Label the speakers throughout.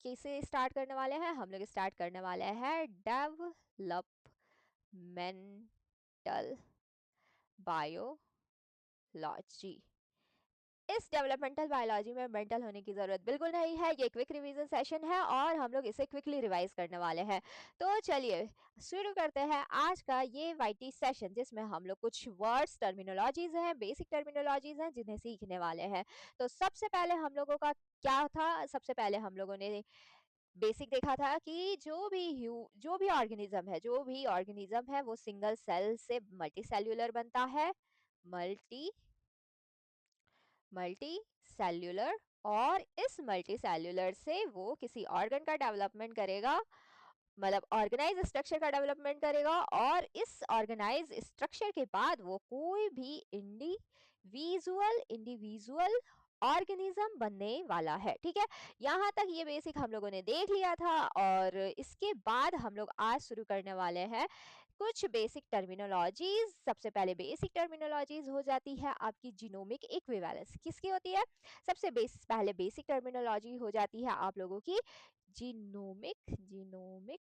Speaker 1: किसे स्टार्ट करने वाले हैं? हम लोग स्टार्ट करने वाले हैं डेवलपमेंटल बायोलॉजी। इस डेवलपमेंटल बायोलॉजी में मेंटल होने की ज़रूरत बिल्कुल नहीं है। ये क्विक रिवीजन सेशन है और हम लोग इसे क्विकली रिवाइज करने वाले हैं। तो चलिए शुरू करते हैं आज का ये वाईटी सेशन, जिसमें हम लोग कुछ वर्ड्स, टर्मिनोलॉजीज हैं, बेसिक टर्मिनोलॉजीज हैं, जिन्हें सीखने वाले हैं। तो सबसे पहले हम लोगों का क्या था? सबसे पहले हम लोगों ने बेसिक देखा था कि जो भी ऑर्गेनिज्म है वो सिंगल सेल से मल्टी सेल्यूलर बनता है। मल्टी मल्टी सेल्यूलर, और इस मल्टी सेल्यूलर से वो किसी ऑर्गन का डेवलपमेंट करेगा, मतलब ऑर्गेनाइज स्ट्रक्चर का डेवलपमेंट करेगा, और इस ऑर्गेनाइज स्ट्रक्चर के बाद वो कोई भी इंडिविजुअल ऑर्गेनिज्म बनने वाला है। ठीक है, यहाँ तक ये बेसिक हम लोगों ने देख लिया था, और इसके बाद हम लोग आज शुरू करने वाले हैं कुछ बेसिक टर्मिनोलॉजीज। सबसे पहले बेसिक टर्मिनोलॉजीज हो जाती है आपकी जीनोमिक इक्विवेलेंस। किसकी होती है? सबसे पहले बेसिक टर्मिनोलॉजी हो जाती है आप लोगों की जीनोमिक जीनोमिक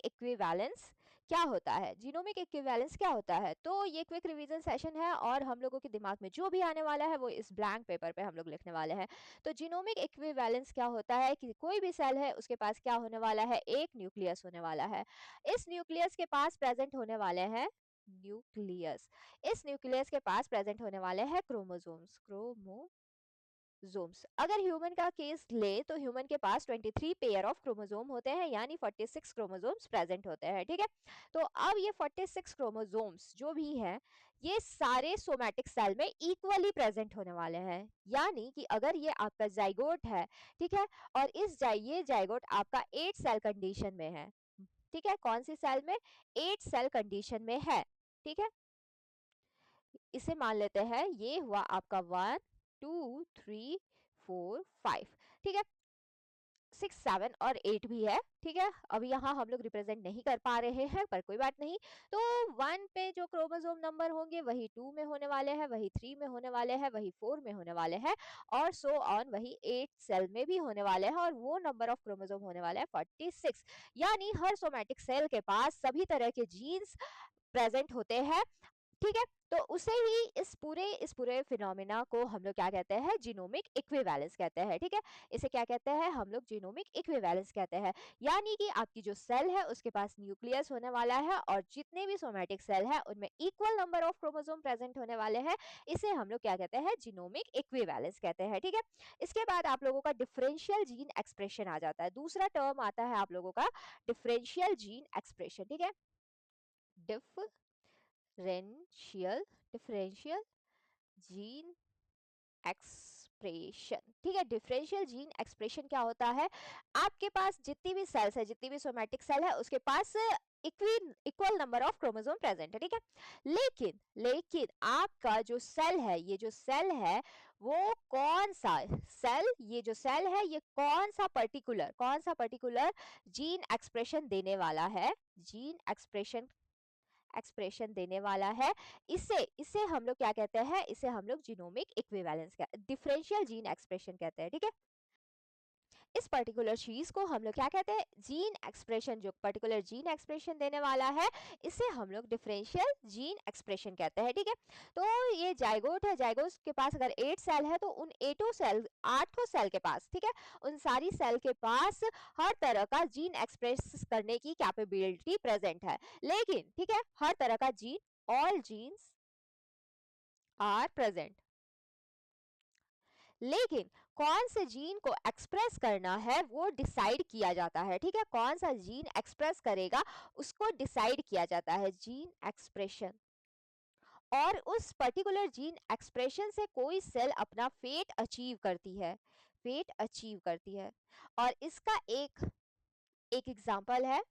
Speaker 1: इक्विवेलेंस क्या होता है? जीनोमिक इक्विवेलेंस क्या होता है? तो ये क्विक रिवीजन सेशन है और हम लोगों के दिमाग में जो भी आने वाला है वो इस ब्लैंक पेपर पे हम लोग लिखने वाले हैं। तो जीनोमिक इक्विवेलेंस क्या होता है कि कोई भी सेल है उसके पास क्या होने वाला है? एक न्यूक्लियस होने वाला है। इस न्यूक्लियस के पास प्रेजेंट होने वाले हैं न्यूक्लियस इस न्यूक्लियस के पास प्रेजेंट होने वाले हैं क्रोमोसोम्स। अगर ह्यूमन का केस ले तो ह्यूमन के पास 23 पेयर ऑफ क्रोमोसोम होते हैं, यानी 46 क्रोमोसोम्स प्रेजेंट होते हैं। ठीक है, तो अब ये 46 क्रोमोसोम्स जो भी हैं ये सारे सोमैटिक सेल में इक्वली प्रेजेंट होने वाले हैं। यानी कि अगर ये आपका जाइगोट है, ठीक है, और ये जाइगोट आपका 8 सेल कंडीशन में है। ठीक है, कौन सी सेल में? 8 सेल कंडीशन में है। ठीक है, इसे मान लेते हैं ये हुआ आपका 1 2 3 4 5। ठीक है, 6 7 और 8 भी है। ठीक है, अभी यहाँ हम लोग रिप्रेजेंट नहीं कर पा रहे हैं पर कोई बात नहीं। तो 1 पे जो क्रोमोसोम नंबर होंगे वही 2 में होने वाले हैं, वही 3 में होने वाले हैं, वही 4 में होने वाले हैं, और सो ऑन वही 8 सेल में भी होने वाले हैं, और वो नंबर ऑफ क्रोमोसोम होने वाले हैं 46। यानी हर सोमैटिक सेल के पास सभी तरह के जीन्स प्रेजेंट होते हैं। ठीक है, तो उसे ही इस पूरे फिनोमिना को हम लोग क्या कहते हैं? जीनोमिक इक्विवेलेंस कहते हैं। ठीक है, इसे क्या कहते हैं हम लोग? जीनोमिक इक्विवेलेंस कहते हैं। यानी कि आपकी जो सेल है उसके पास न्यूक्लियस होने वाला है और जितने भी सोमैटिक सेल है उनमें equal number of chromosome present होने वाले हैं। इसे हम लोग क्या कहते हैं? जीनोमिक इक्विवेलेंस कहते हैं। ठीक है, इसके बाद आप लोगों का डिफरेंशियल जीन एक्सप्रेशन आ जाता है। दूसरा टर्म आता है आप लोगों का डिफरेंशियल जीन एक्सप्रेशन। ठीक है, डिफरेंशियल डिफरेंशियल जीन एक्सप्रेशन। ठीक है, डिफरेंशियल जीन एक्सप्रेशन क्या होता है? आपके पास जितनी भी सेल्स है, जितनी भी सोमैटिक सेल है उसके पास equal number of chromosome present है। ठीक है, लेकिन लेकिन आपका जो सेल है, ये जो सेल है वो कौन सा सेल ये जो सेल है ये कौन सा पर्टिकुलर जीन एक्सप्रेशन देने वाला है? जीन एक्सप्रेशन देने वाला है। इसे इसे हम लोग क्या कहते हैं? इसे हम लोग genomic equivalence differential gene expression कहते हैं। ठीक है, इस पर्टिकुलर चीज को हम लोग क्या कहते हैं? Gene expression. जो पर्टिकुलर जीन एक्सप्रेशन देने वाला है इसे हम लोग डिफरेंशियल जीन एक्सप्रेशन कहते हैं। ठीक है, तो ये जाइगोट है, जाइगोट के पास अगर 8 सेल है तो उन 8 सेल के पास, ठीक है, उन सारी सेल के पास हर तरह का जीन एक्सप्रेस करने की कैपेबिलिटी प्रेजेंट है। लेकिन ठीक है, हर तरह का gene, all genes are present, लेकिन कौन से जीन को एक्सप्रेस करना है वो डिसाइड किया जाता है। ठीक है, कौन सा जीन एक्सप्रेस करेगा उसको डिसाइड किया जाता है, जीन एक्सप्रेशन। और उस पर्टिकुलर जीन एक्सप्रेशन से कोई सेल अपना फेट अचीव करती है। और इसका एक एक एग्जांपल है,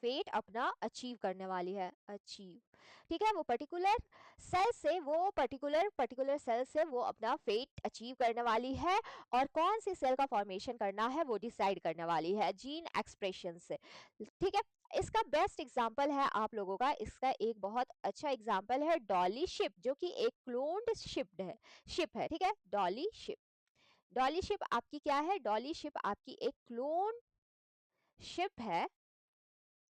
Speaker 1: फेट अपना अचीव करने वाली है, अचीव। ठीक है, वो पर्टिकुलर सेल से वो अपना फेट अचीव करने वाली है, और कौन सी सेल का फॉर्मेशन करना है वो डिसाइड करने वाली है जीन एक्सप्रेशन से। ठीक है, इसका बेस्ट एग्जाम्पल है आप लोगों का, इसका एक बहुत अच्छा एग्जाम्पल है डॉली शिप, जो कि एक क्लोन्ड शिप है, ठीक है। डॉली शिप आपकी क्या है? डॉली शिप आपकी एक क्लोन शिप है।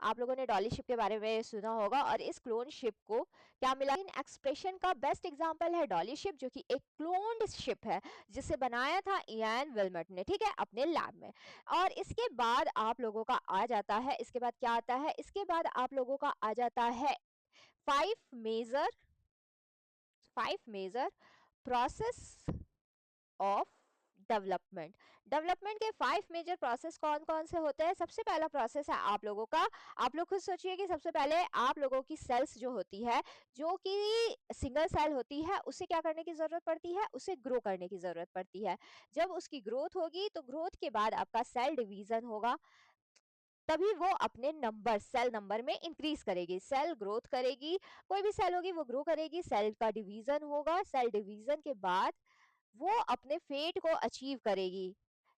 Speaker 1: आप लोगों ने डॉली शिप के बारे में सुना होगा, और इस क्लोन शिप को क्या मिला? इन एक्सप्रेशन का बेस्ट एग्जांपल है डॉली शिप, जो कि एक क्लोन्ड शिप है, जिसे बनाया था इयान विल्मट ने, ठीक है, अपने लैब में। और इसके बाद आप लोगों का आ जाता है, इसके बाद क्या आता है? इसके बाद आप लोगों का आ जाता है five major process of development. Development के 5 मेजर प्रोसेस कौन कौन से होते हैं? सबसे पहला प्रोसेस है आप लोगों का, आप लोग खुद सोचिए कि सबसे पहले आप लोगों की सेल्स जो होती है, जो कि सिंगल सेल होती है, उसे क्या करने की जरूरत पड़ती है? उसे ग्रो करने की जरूरत पड़ती है। जब उसकी ग्रोथ होगी तो ग्रोथ के बाद आपका सेल डिवीजन होगा, तभी वो अपने सेल नंबर में इंक्रीज करेगी, सेल ग्रोथ करेगी। कोई भी सेल होगी वो ग्रो करेगी, सेल का डिवीजन होगा, सेल डिवीजन के बाद वो अपने फेट को अचीव करेगी,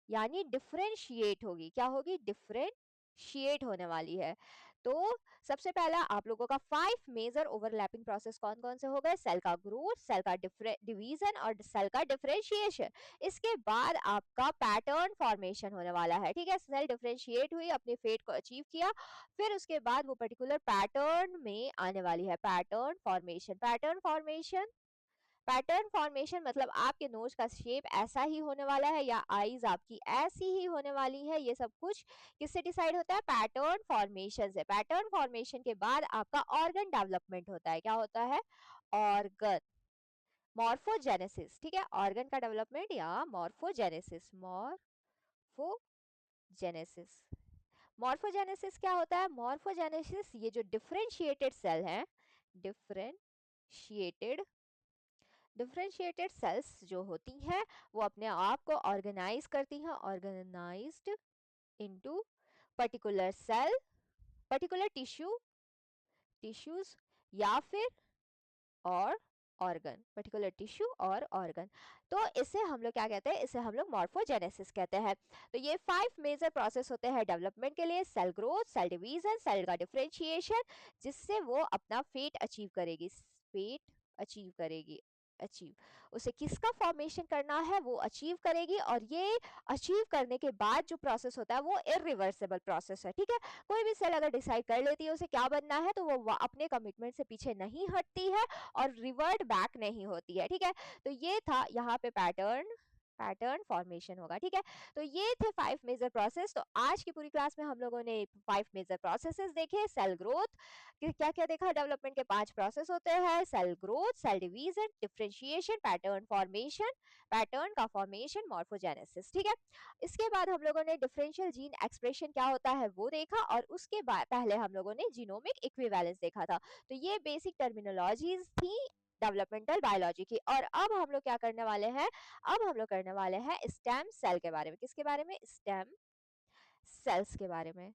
Speaker 1: यानी डिफरेंशिएट होगी। क्या होगी? डिफरेंशिएट होने वाली है। तो सबसे पहला आप लोगों का 5 मेजर ओवरलैपिंग प्रोसेस कौन कौन से हो गए? सेल का ग्रोथ, सेल का डिवीजन और सेल का डिफरेंशिएशन। इसके बाद आपका पैटर्न फॉर्मेशन होने वाला है, ठीक है। सेल डिफरेंशिएट हुई, अपने फेट को अचीव किया, फिर उसके बाद वो पर्टिकुलर पैटर्न में आने वाली है, पैटर्न फॉर्मेशन मतलब आपके नोज का शेप ऐसा ही होने वाला है, या आईज आपकी ऐसी ही होने वाली है। ये सब कुछ किससे डिसाइड होता है? पैटर्न फॉर्मेशन से। पैटर्न फॉर्मेशन के बाद आपका ऑर्गन डेवलपमेंट होता है। क्या होता है? ऑर्गन मॉर्फोजेनेसिस, ठीक है। ऑर्गन का डेवलपमेंट या मॉर्फोजेनेसिस क्या होता है? मॉर्फोजेनेसिस ये जो डिफरेंशिएटेड सेल है, डिफरेंशिएटेड डिफरेंशिएटेड सेल्स जो होती हैं, वो अपने आप को ऑर्गेनाइज करती हैं, organized into particular cell, particular tissues, या फिर और ऑर्गन, पर्टिकुलर टिश्यू और ऑर्गन। तो इसे हम लोग क्या कहते हैं? इसे हम लोग मॉर्फोजेनेसिस कहते हैं। तो ये 5 मेजर प्रोसेस होते हैं डेवलपमेंट के लिए: cell growth, cell division, cell का डिफरेंशिएशन, जिससे वो अपना फेट अचीव उसे किसका फॉर्मेशन करना है वो अचीव करेगी। और ये अचीव करने के बाद जो प्रोसेस होता है वो इरिवर्सिबल प्रोसेस है, ठीक है। कोई भी सेल अगर डिसाइड कर लेती है उसे क्या बनना है, तो वो अपने कमिटमेंट से पीछे नहीं हटती है और रिवर्ट बैक नहीं होती है, ठीक है। तो ये था यहाँ पे पैटर्न फॉर्मेशन होगा, ठीक है। तो ये थे 5 मेजर प्रोसेस। तो आज की पूरी क्लास में हम लोगों ने 5 मेजर प्रोसेसेस देखे। सेल ग्रोथ, क्या क्या देखा? डेवलपमेंट के 5 प्रोसेस होते हैं: cell growth, cell division, differentiation, pattern का फॉर्मेशन, मॉर्फोजेनेसिस, ठीक है। इसके बाद हम लोगों ने डिफरेंशियल जीन एक्सप्रेशन क्या होता है वो देखा, और उसके बाद पहले हम लोगों ने जीनोमिक इक्विवेलेंस देखा था। तो ये बेसिक टर्मिनोलॉजीज थी डेवलपमेंटल बायोलॉजी की। और अब हम लोग क्या करने वाले हैं? अब हम लोग करने वाले हैं स्टेम सेल के बारे में। किसके बारे में? स्टेम सेल्स के बारे में।